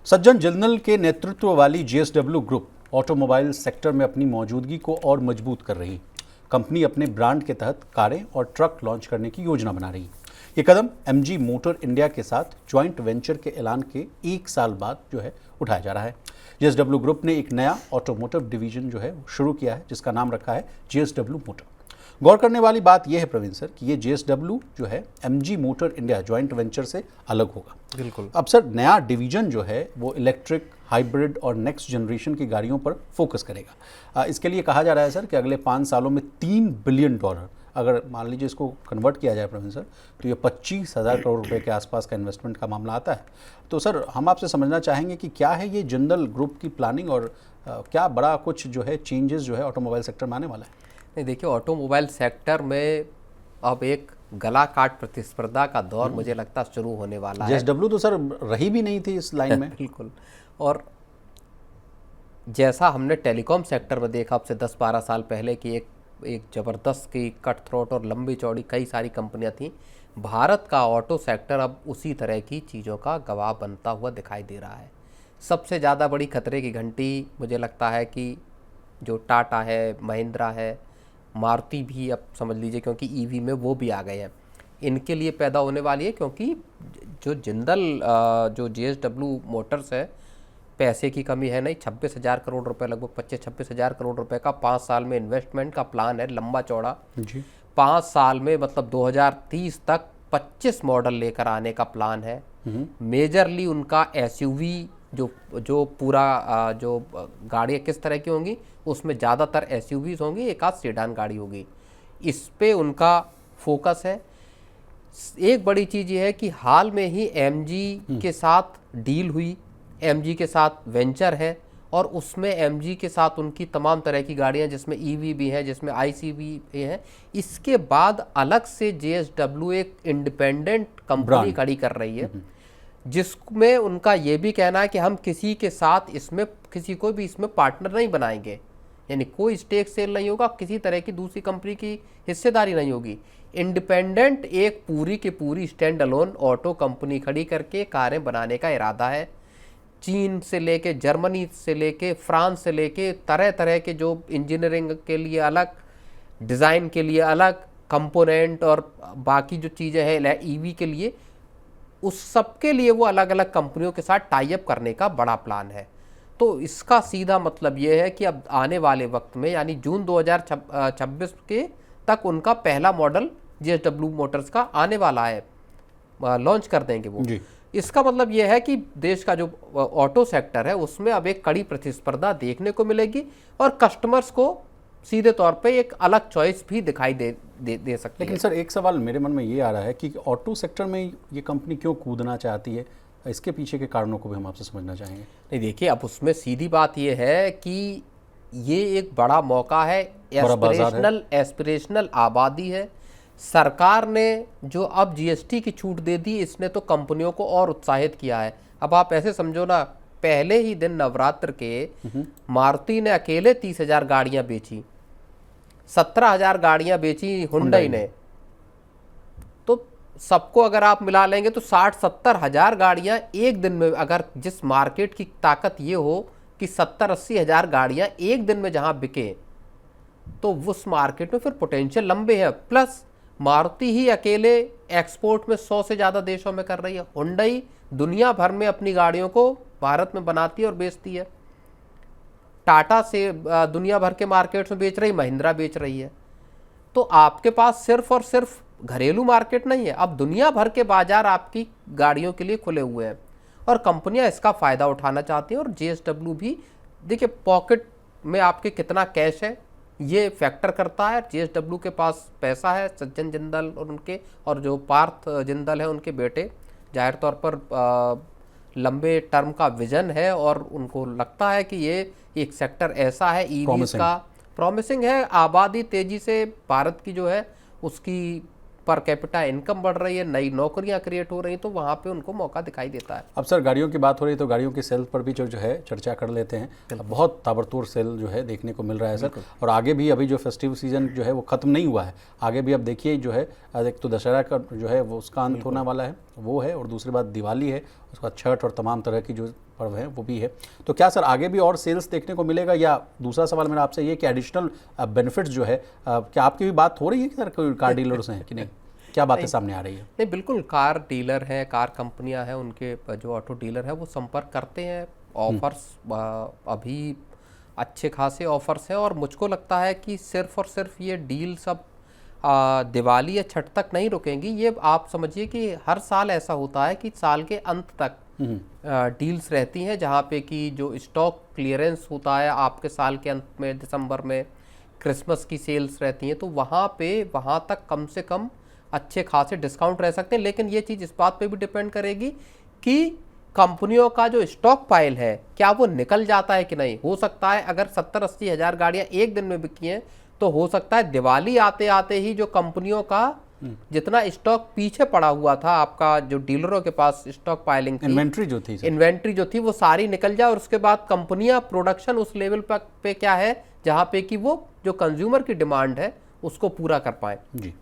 सज्जन जिंदल के नेतृत्व वाली जेएसडब्ल्यू ग्रुप ऑटोमोबाइल सेक्टर में अपनी मौजूदगी को और मजबूत कर रही। कंपनी अपने ब्रांड के तहत कारें और ट्रक लॉन्च करने की योजना बना रही। ये कदम एमजी मोटर इंडिया के साथ ज्वाइंट वेंचर के ऐलान के 1 साल बाद उठाया जा रहा है। जेएसडब्ल्यू ग्रुप ने एक नया ऑटोमोटिव डिवीजन शुरू किया है, जिसका नाम रखा है जेएसडब्ल्यू मोटर। गौर करने वाली बात यह है प्रवीण सर कि ये JSW MG motor India joint venture से अलग होगा। बिल्कुल। अब सर नया डिवीजन वो इलेक्ट्रिक, हाइब्रिड और नेक्स्ट जनरेशन की गाड़ियों पर फोकस करेगा। इसके लिए कहा जा रहा है सर कि अगले 5 सालों में $3 बिलियन, अगर मान लीजिए इसको कन्वर्ट किया जाए प्रवीण सर, तो ये 25,000 करोड़ रुपए के आसपास का इन्वेस्टमेंट का मामला आता है। तो सर हम आपसे समझना चाहेंगे कि क्या है ये जिंदल ग्रुप की प्लानिंग और क्या बड़ा कुछ चेंजेस ऑटोमोबाइल सेक्टर में आने वाला है? नहीं, देखिए, ऑटोमोबाइल सेक्टर में अब एक गला काट प्रतिस्पर्धा का दौर मुझे लगता है शुरू होने वाला है। जेएसडब्ल्यू तो सर रही भी नहीं थी इस लाइन में। बिल्कुल। और जैसा हमने टेलीकॉम सेक्टर में देखा अब से 10-12 साल पहले कि एक ज़बरदस्त की कट थ्रोट और लंबी चौड़ी कई सारी कंपनियां थीं, भारत का ऑटो सेक्टर अब उसी तरह की चीज़ों का गवाह बनता हुआ दिखाई दे रहा है। सबसे ज़्यादा बड़ी खतरे की घंटी मुझे लगता है कि जो टाटा है, महिंद्रा है, मारुति भी अब समझ लीजिए, क्योंकि ईवी में वो भी आ गए हैं, इनके लिए पैदा होने वाली है। क्योंकि जो जिंदल जो जेएसडब्ल्यू मोटर्स है, पैसे की कमी है नहीं। 26,000 करोड़ रुपए, लगभग 25-26,000 करोड़ रुपए का 5 साल में इन्वेस्टमेंट का प्लान है, लंबा चौड़ा जी। 5 साल में मतलब 2030 तक 25 मॉडल लेकर आने का प्लान है। मेजरली उनका एसयूवी जो पूरा जो गाड़ियाँ किस तरह की होंगी, उसमें ज़्यादातर एसयूवीज होंगी, एक आध सेडान गाड़ी होगी, इस पे उनका फोकस है। एक बड़ी चीज़ ये है कि हाल में ही एमजी के साथ डील हुई, एमजी के साथ वेंचर है, और उसमें एमजी के साथ उनकी तमाम तरह की गाड़ियां, जिसमें ईवी भी हैं, जिसमें आईसी भी हैं। इसके बाद अलग से जेएसडब्ल्यू एक इंडिपेंडेंट कंपनी खड़ी कर रही है, जिसमें उनका ये भी कहना है कि हम किसी के साथ इसमें किसी को भी इसमें पार्टनर नहीं बनाएंगे, यानी कोई स्टेक सेल नहीं होगा, किसी तरह की दूसरी कंपनी की हिस्सेदारी नहीं होगी। इंडिपेंडेंट एक पूरी की पूरी स्टैंड अलोन ऑटो कंपनी खड़ी करके कारें बनाने का इरादा है। चीन से लेके, जर्मनी से लेके, फ्रांस से लेके, तरह तरह के जो इंजीनियरिंग के लिए अलग, डिज़ाइन के लिए अलग, कंपोनेंट और बाकी जो चीज़ें हैं ईवी के लिए, उस सब के लिए वो अलग अलग कंपनियों के साथ टाई अप करने का बड़ा प्लान है। तो इसका सीधा मतलब ये है कि अब आने वाले वक्त में, यानी जून 2026 के तक उनका पहला मॉडल जेएसडब्ल्यू मोटर्स का आने वाला है, लॉन्च कर देंगे वो। इसका मतलब ये है कि देश का जो ऑटो सेक्टर है उसमें अब एक कड़ी प्रतिस्पर्धा देखने को मिलेगी, और कस्टमर्स को सीधे तौर पे एक अलग चॉइस भी दिखाई दे सकती है। लेकिन सर एक सवाल मेरे मन में ये आ रहा है कि ऑटो सेक्टर में ये कंपनी क्यों कूदना चाहती है? इसके पीछे के कारणों को भी हम आपसे समझना चाहेंगे। नहीं, देखिए, अब उसमें सीधी बात ये है कि ये एक बड़ा मौका है, एस्पिरेशनल आबादी है। सरकार ने जो अब जीएसटी की छूट दे दी, इसने तो कंपनियों को और उत्साहित किया है। अब आप ऐसे समझो ना, पहले ही दिन नवरात्र के मारुति ने अकेले 30,000 गाड़ियां बेची, 17,000 गाड़ियां बेची हुंडई ने। तो सबको अगर आप मिला लेंगे तो 60-70 हज़ार गाड़ियां एक दिन में, अगर जिस मार्केट की ताकत ये हो कि 70-80 हज़ार गाड़ियां एक दिन में जहां बिके, तो उस मार्केट में फिर पोटेंशियल लंबे है। प्लस मारुति ही अकेले एक्सपोर्ट में 100 से ज़्यादा देशों में कर रही है। हुंडई दुनिया भर में अपनी गाड़ियों को भारत में बनाती है और बेचती है। टाटा से दुनिया भर के मार्केट्स में बेच रही, महिंद्रा बेच रही है। तो आपके पास सिर्फ और सिर्फ घरेलू मार्केट नहीं है, अब दुनिया भर के बाजार आपकी गाड़ियों के लिए खुले हुए हैं, और कंपनियां इसका फ़ायदा उठाना चाहती हैं। और जेएसडब्ल्यू भी, देखिए, पॉकेट में आपके कितना कैश है ये फैक्टर करता है। जेएसडब्ल्यू के पास पैसा है, सज्जन जिंदल और जो पार्थ जिंदल है उनके बेटे, जाहिर तौर पर लंबे टर्म का विजन है, और उनको लगता है कि ये एक सेक्टर ऐसा है ईवी का प्रॉमिसिंग है। आबादी तेजी से भारत की जो है उसकी पर कैपिटा इनकम बढ़ रही है, नई नौकरियां क्रिएट हो रही हैं, तो वहाँ पे उनको मौका दिखाई देता है। अब सर गाड़ियों की बात हो रही है तो गाड़ियों की सेल पर भी जो है चर्चा कर लेते हैं। बहुत ताबड़तोड़ सेल देखने को मिल रहा है सर, और आगे भी अभी जो फेस्टिव सीजन वो ख़त्म नहीं हुआ है, आगे भी अब देखिए एक तो दशहरा का वो उसका अंत होने वाला है, वो है, और दूसरी बात दिवाली है, उसका छठ और तमाम तरह की जो पर्व है वो भी है। तो क्या सर आगे भी और सेल्स देखने को मिलेगा, या दूसरा सवाल मेरा आपसे ये कि एडिशनल बेनिफिट्स जो है क्या आपकी भी बात हो रही है कि सर कोई कार डीलर्स हैं कि नहीं, क्या बातें सामने आ रही है? नहीं, बिल्कुल कार डीलर हैं, कार कंपनियां हैं, उनके जो ऑटो डीलर हैं वो संपर्क करते हैं। ऑफर्स अभी अच्छे खासे ऑफर्स हैं, और मुझको लगता है कि सिर्फ और सिर्फ ये डील सब दिवाली या छठ तक नहीं रुकेंगी। ये आप समझिए कि हर साल ऐसा होता है कि साल के अंत तक डील्स रहती हैं, जहाँ पे कि जो स्टॉक क्लियरेंस होता है आपके साल के अंत में, दिसंबर में क्रिसमस की सेल्स रहती हैं, तो वहाँ तक कम से कम अच्छे खासे डिस्काउंट रह सकते हैं। लेकिन ये चीज़ इस बात पे भी डिपेंड करेगी कि कंपनियों का जो स्टॉक पाइल है क्या वो निकल जाता है कि नहीं। हो सकता है अगर 70-80 हज़ार गाड़ियाँ एक दिन में बिकी हैं, तो हो सकता है दिवाली आते आते ही जो कंपनियों का जितना स्टॉक पीछे पड़ा हुआ था, आपका जो डीलरों के पास स्टॉक पाइलिंग थी, इन्वेंट्री जो थी वो सारी निकल जाए, और उसके बाद कंपनियां प्रोडक्शन उस लेवल पे क्या है जहां पे कि वो जो कंज्यूमर की डिमांड है उसको पूरा कर पाए। जी।